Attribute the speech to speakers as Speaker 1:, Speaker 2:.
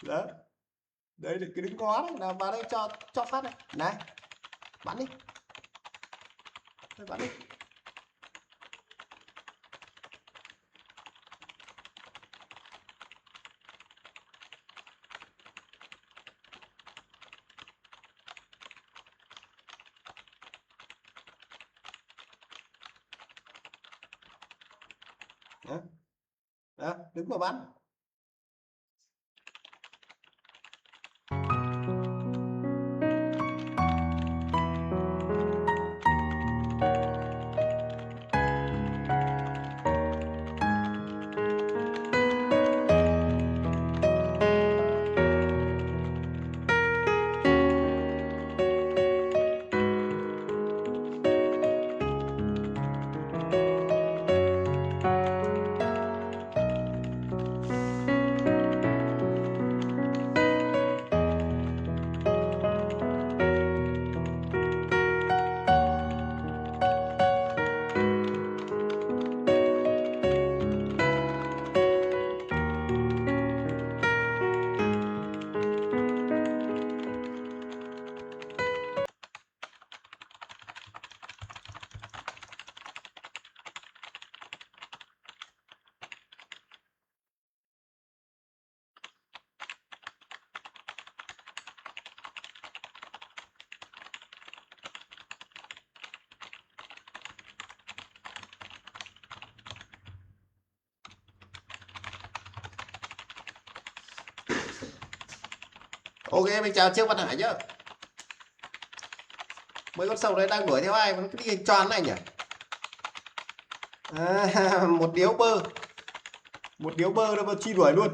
Speaker 1: Đó, đây là cái đứng ngó đấy, là vào đây cho phát này này, bắn đi, thôi bắn đi. Đó, đó đứng mà bắn. Ok, mình chào Trương Văn Hải nhá. Mấy con sâu đấy đang đuổi theo ai mà nó cứ đi hình tròn này nhỉ? À, một điếu bơ nó mà truy đuổi luôn.